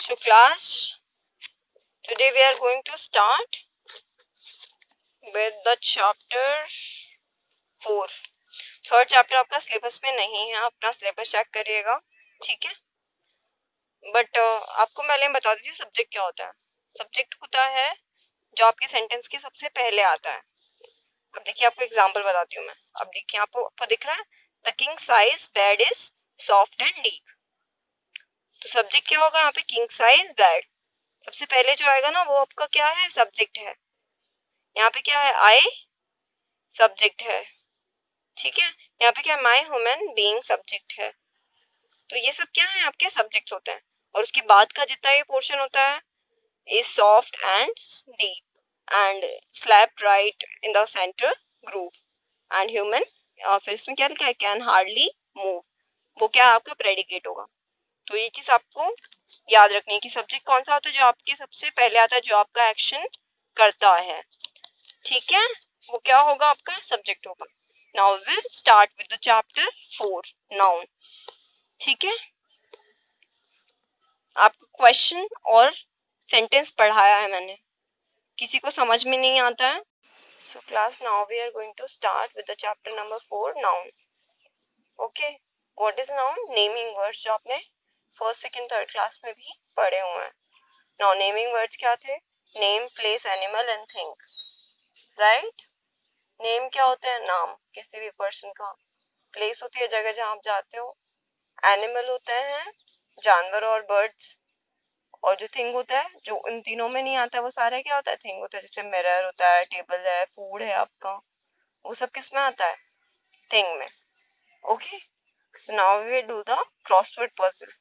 So class, today we are going to start with the chapter 4. Third chapter आपका syllabus में नहीं है, अपना सिलेबस चेक करिएगा, ठीक है। बट आपको पहले बता दीजिए सब्जेक्ट क्या होता है। सब्जेक्ट होता है जो आपके सेंटेंस के सबसे पहले आता है। अब देखिए आपको एग्जांपल बताती हूँ मैं। अब देखिए आपको दिख रहा है, the king size bed is soft and deep. तो सब्जेक्ट क्या होगा यहाँ पे, किंग साइज बेड। सबसे पहले जो आएगा ना वो आपका क्या है, सब्जेक्ट है। यहाँ पे क्या है, आई सब्जेक्ट है, ठीक है। यहाँ पे क्या है, माई ह्यूमन बीइंग सब्जेक्ट है। तो ये सब क्या है, आपके सब्जेक्ट्स होते हैं। और उसके बाद का जितना ये पोर्शन होता है is soft and deep and slap right in the centre group and human. फिर इसमें क्या लिखा है, कैन हार्डली मूव। वो क्या आपका प्रेडिकेट होगा। तो ये चीज आपको याद रखनी है कि सब्जेक्ट कौन सा होता है जो आपके सबसे पहले आता है, जो आपका एक्शन करता है, ठीक है। वो क्या होगा, आपका सब्जेक्ट होगा। Now will start with the chapter 4 noun, ठीक है। आपको क्वेश्चन और सेंटेंस पढ़ाया है मैंने, किसी को समझ में नहीं आता है। So class, now we are going to start with the chapter number 4 noun. Okay, what is noun, naming words, जो आपने फर्स्ट सेकंड थर्ड क्लास में भी पढ़े हुए हैं। नाउ नेमिंग वर्ड्स क्या थे, name, place, animal and thing, right. Name क्या होता है, नाम किसी भी पर्सन का। प्लेस होती है जगह जहां आप जाते हो। एनिमल होते हैं जानवर और बर्ड्स। और जो थिंग होता है, जो उन तीनों में नहीं आता, वो सारा क्या होता है, थिंग होता है। जैसे मिरर होता है, टेबल है, फूड है आपका, वो सब किस में आता है, थिंग में। Okay, so now we do the crossword puzzle,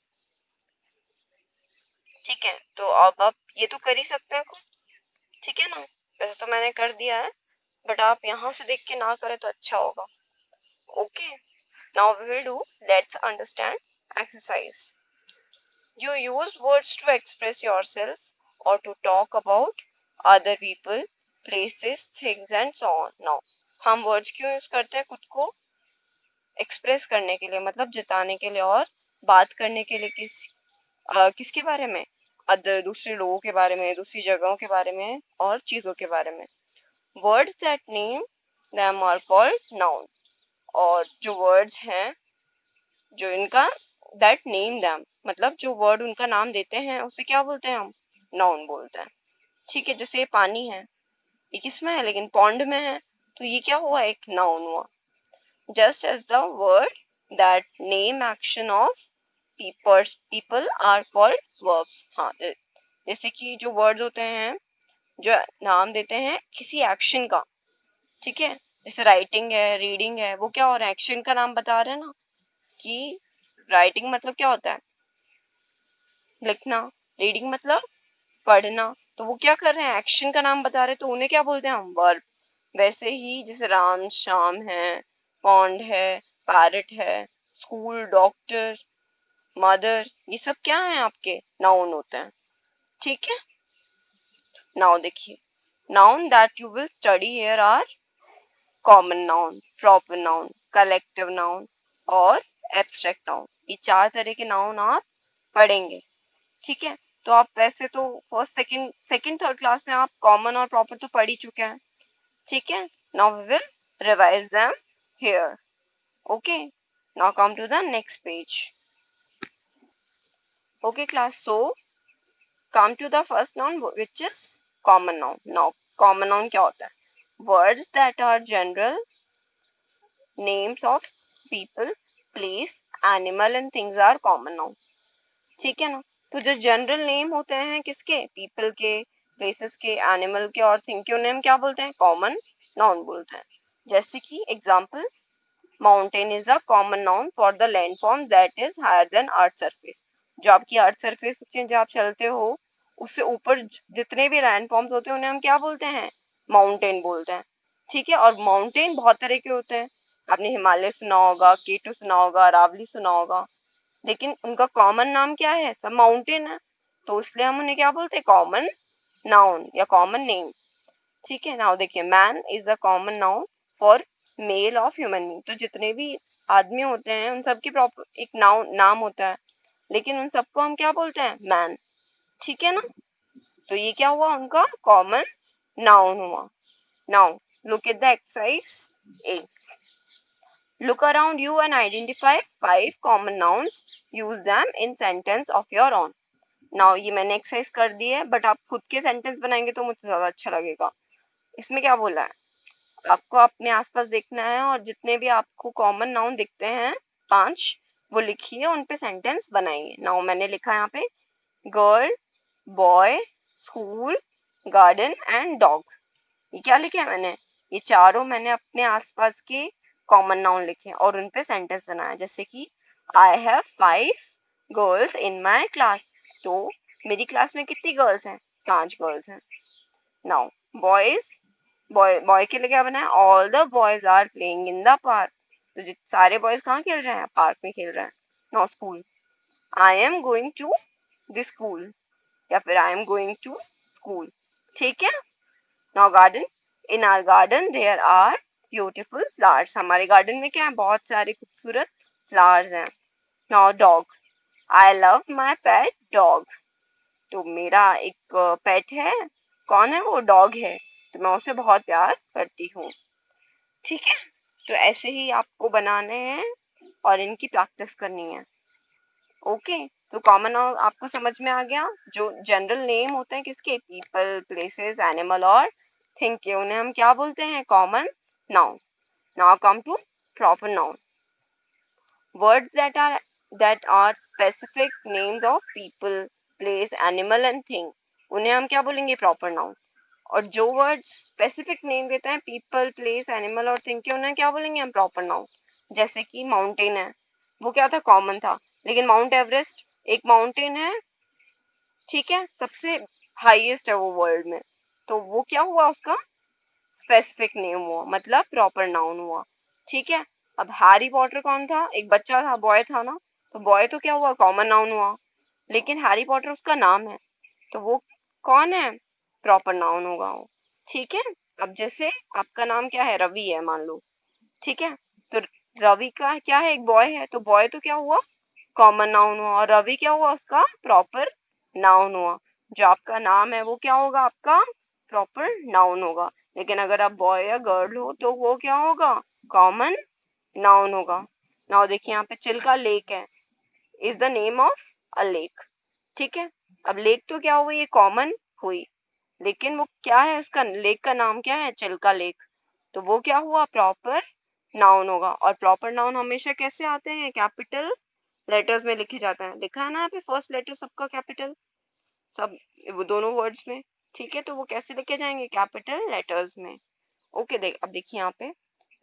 ठीक है। तो अब आप ये तो कर ही सकते हैं खुद, ठीक है ना। वैसे तो मैंने कर दिया है, बट आप यहाँ से देख के ना करें तो अच्छा होगा। Okay, now we will do let's understand exercise. You use words to express yourself or to talk about other people, places, things and so on. Now हम words क्यों यूज करते हैं, खुद को एक्सप्रेस करने के लिए, मतलब जताने के लिए और बात करने के लिए। किसके बारे में, अदर, दूसरे लोगों के बारे में, दूसरी जगहों के बारे में और चीजों के बारे में। Words that name them are called noun. और जो वर्ड्स हैं जो इनका दैट नेम देम, मतलब जो वर्ड उनका नाम देते हैं उसे क्या बोलते हैं, हम नाउन बोलते हैं, ठीक है। जैसे ये पानी है, ये किसमें है, लेकिन पॉन्ड में है, तो ये क्या हुआ, एक नाउन हुआ। Just as the word that name action of people are called verbs. हाँ, जैसे कि जो वर्ड्स होते हैं जो नाम देते हैं किसी एक्शन का, ठीक है। जैसे राइटिंग है, रीडिंग है, वो क्या हो रहा है, एक्शन का नाम बता रहे हैं ना। कि राइटिंग मतलब क्या होता है, लिखना। रीडिंग मतलब पढ़ना। तो वो क्या कर रहे हैं, एक्शन का नाम बता रहे हैं, तो उन्हें क्या बोलते हैं हम, वर्ब। वैसे ही जैसे राम श्याम है, पॉन्ड है, पैरट है, स्कूल, डॉक्टर, मदर, ये सब क्या है, आपके नाउन होते हैं, ठीक है। नाउ देखिए, noun that you will study here are common noun, proper noun, collective noun और एब्स्ट्रैक्ट नाउन। ये चार तरह के नाउन आप पढ़ेंगे, ठीक है। तो आप वैसे तो फर्स्ट सेकंड थर्ड क्लास में आप कॉमन और प्रॉपर तो पढ़ ही चुके हैं, ठीक है। Now we will revise them here. Okay, now come to the next page. Okay class, so come to the first noun which is common noun. Now common noun क्या होता है, words that are general names of people, place, animal and things are common noun, ठीक है ना। तो जो general name होते हैं किसके, पीपल के, प्लेसेस के, एनिमल के और थिंग के, उन्हें हम क्या बोलते हैं, कॉमन नाउन बोलते हैं। जैसे कि example, mountain is a common noun for the landform that is higher than earth surface. जो आपकी अर्थ सरफेस होती है, जब आप चलते हो उससे ऊपर जितने भी लैंडफॉर्म्स होते हैं उन्हें हम क्या बोलते हैं, माउंटेन बोलते हैं, ठीक है। और माउंटेन बहुत तरह के होते हैं, आपने हिमालय सुना होगा, केटू सुना होगा, अरावली सुना होगा, लेकिन उनका कॉमन नाम क्या है, सब माउंटेन है। तो इसलिए हम उन्हें क्या बोलते हैं, कॉमन नाउन या कॉमन नेम, ठीक है। नाउ देखिए, man is a common noun for male of human being. तो जितने भी आदमी होते हैं उन सबकी प्रॉपर एक नाउन नाम होता है, लेकिन उन सबको हम क्या बोलते हैं, मैन, ठीक है ना। तो ये क्या हुआ, उनका कॉमन नाउन हुआ। Now look at the exercise 8. Look around you and identify 5 common nouns. Use them in sentence of your own. Now ये मैंने एक्सरसाइज कर दी है, बट आप खुद के सेंटेंस बनाएंगे तो मुझे ज्यादा अच्छा लगेगा। इसमें क्या बोला है, आपको अपने आसपास देखना है और जितने भी आपको कॉमन नाउन दिखते हैं 5, वो लिखिए, उन पे सेंटेंस बनाइए। नाउ मैंने लिखा है यहाँ पे girl, boy, school, garden and dog. ये क्या लिखे है मैंने, ये चारों मैंने अपने आसपास के कॉमन नाउन लिखे और उन पे सेंटेंस बनाया। जैसे कि I have 5 girls in my class, तो मेरी क्लास में कितनी गर्ल्स हैं, 5 गर्ल्स हैं। नाउ बॉयज, बॉय के लिए क्या बना है, all the boys are playing in the park, तो सारे बॉयज कहाँ खेल रहे हैं, पार्क में खेल रहे हैं। Now school, I am going to the school, या फिर I am going to school, ठीक है। Now garden, in our garden there are beautiful flowers, हमारे गार्डन में क्या है, बहुत सारे खूबसूरत फ्लावर्स हैं। Now dog, I love my pet dog, तो मेरा एक पेट है, कौन है वो, डॉग है, तो मैं उसे बहुत प्यार करती हूँ, ठीक है। तो ऐसे ही आपको बनाने हैं और इनकी प्रैक्टिस करनी है। ओके, तो कॉमन नाउन आपको समझ में आ गया। जो जनरल नेम होते हैं किसके, पीपल, प्लेसेस, एनिमल और थिंग के, उन्हें हम क्या बोलते हैं, common noun. Now come to proper noun. Words that are specific names of people, place, animal and thing, उन्हें हम क्या बोलेंगे, प्रॉपर नाउन। और जो वर्ड्स स्पेसिफिक नेम देते हैं पीपल, प्लेस, एनिमल और थिंग के, उन्हें क्या बोलेंगे हम, प्रॉपर नाउन। जैसे कि माउंटेन है, वो क्या था, कॉमन था, लेकिन माउंट एवरेस्ट एक माउंटेन है, ठीक है, सबसे हाईएस्ट है वो वर्ल्ड में, तो वो क्या हुआ, उसका स्पेसिफिक नेम हुआ, मतलब प्रॉपर नाउन हुआ, ठीक है। अब हैरी पॉटर कौन था, एक बच्चा था, बॉय था ना, तो बॉय तो क्या हुआ, कॉमन नाउन हुआ, लेकिन हैरी पॉटर उसका नाम है, तो वो कौन है, प्रॉपर नाउन होगा वो, ठीक है। अब जैसे आपका नाम क्या है, रवि है मान लो, ठीक है, तो रवि का क्या है, एक बॉय है, तो बॉय तो क्या हुआ, कॉमन नाउन हुआ, और रवि क्या हुआ, उसका प्रॉपर नाउन हुआ। जो आपका नाम है वो क्या होगा, आपका प्रॉपर नाउन होगा, लेकिन अगर आप बॉय या गर्ल हो तो वो क्या होगा, कॉमन नाउन होगा। नाउ देखिए यहाँ पे चिल्का लेक है, is the name of a lake, ठीक है। अब लेक तो क्या हुई, ये कॉमन हुई, लेकिन वो क्या है, उसका लेक का नाम क्या है, चिल्का लेक, तो वो क्या हुआ, प्रॉपर नाउन होगा। और प्रॉपर नाउन हमेशा कैसे आते हैं, कैपिटल लेटर्स में लिखे जाते हैं, लिखा है ना यहाँ पे, फर्स्ट लेटर सबका कैपिटल, सब वो दोनों वर्ड्स में, ठीक है, तो वो कैसे लिखे जाएंगे, कैपिटल लेटर्स में। ओके, अब देखिए यहाँ पे,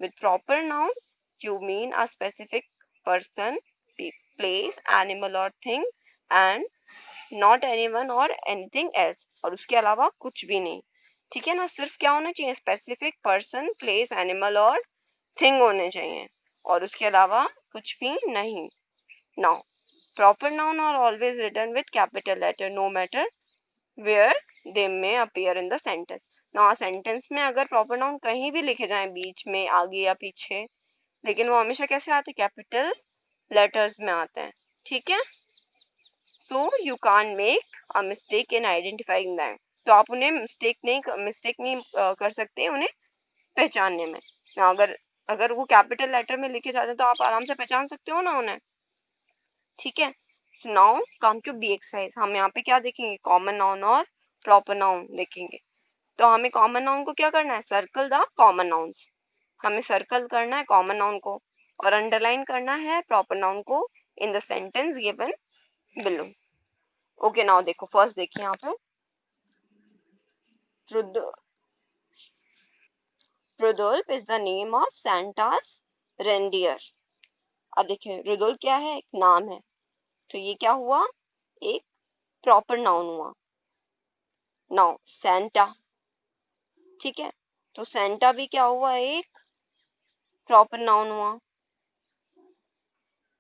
with proper noun you mean a specific person, place, animal और थिंग, एंड नॉट एनीवन और एनीथिंग एल्स, और उसके अलावा कुछ भी नहीं, ठीक है ना। सिर्फ क्या होना चाहिए, स्पेसिफिक पर्सन, प्लेस, एनिमल और थिंग होने चाहिए, और उसके अलावा कुछ भी नहीं। Now proper noun are always written with capital letter no matter where they may appear in the sentence. Now sentence में अगर proper noun कहीं भी लिखे जाएं, बीच में, आगे या पीछे, लेकिन वो हमेशा कैसे आते हैं, कैपिटल लेटर्स में आते हैं, ठीक है। So you can't make a mistake in identifying them. तो आप उन्हें मिस्टेक नहीं कर सकते उन्हें पहचानने में। Now, अगर वो कैपिटल लेटर में लिखे जाते हैं तो आप आराम से पहचान सकते हो ना उन्हें, ठीक है। Now come to be exercise, हम यहाँ पे क्या देखेंगे, कॉमन नाउन और प्रॉपर नाउन देखेंगे। तो हमें कॉमन नाउन को क्या करना है, सर्कल द कॉमन नाउन्स, हमें सर्कल करना है कॉमन नाउन को और अंडरलाइन करना है प्रॉपर नाउन को in the sentence given below. Okay, now देखो, फर्स्ट देखिए यहाँ पे, Rudolph is the name of Santa's reindeer. अब देखिए रुडोल्फ क्या है, एक नाम है, तो ये क्या हुआ, एक प्रॉपर नाउन हुआ। नाउ सेंटा, ठीक है, तो सेंटा भी क्या हुआ, एक प्रॉपर नाउन हुआ,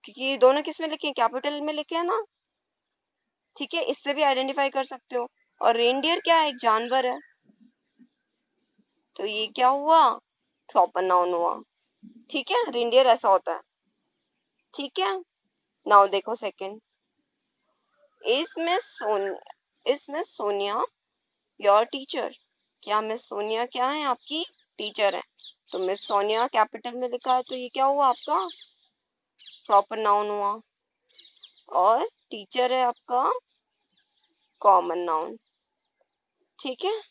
क्योंकि ये दोनों किस में लिखे हैं, कैपिटल में लिखे हैं ना, ठीक है, इससे भी आइडेंटिफाई कर सकते हो। और रेनडियर क्या है, एक जानवर है, तो ये क्या हुआ, प्रॉपर नाउन हुआ, ठीक है, रेनडियर ऐसा होता है, ठीक है। नाउ देखो second, is miss is miss Sonia your teacher? क्या मिस सोनिया क्या है, आपकी टीचर है? तो मिस सोनिया कैपिटल में लिखा है तो ये क्या हुआ, आपका प्रॉपर नाउन हुआ, और टीचर है आपका कॉमन नाउन। ठीक है।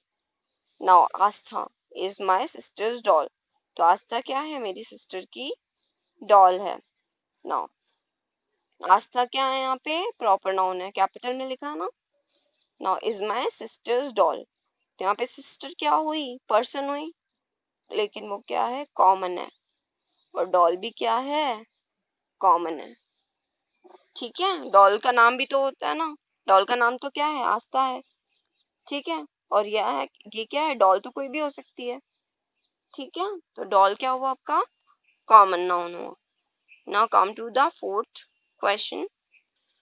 Now Aastha is my sisters doll. तो आस्था क्या है, मेरी सिस्टर की डॉल है। नाउ आस्था क्या है, यहाँ पे प्रॉपर नाउन है, कैपिटल में लिखा है ना। Now is my sisters doll, तो यहाँ पे सिस्टर क्या हुई, पर्सन हुई, लेकिन वो क्या है, कॉमन है, और डॉल भी क्या है, कॉमन है। ठीक है। डॉल का नाम भी तो होता है ना, डॉल का नाम तो क्या है, आस्था है। ठीक है। और यह है, ये क्या है, डॉल तो कोई भी हो सकती है। ठीक है। तो डॉल क्या हुआ आपका, कॉमन नाउन हुआ। Now come to the fourth question.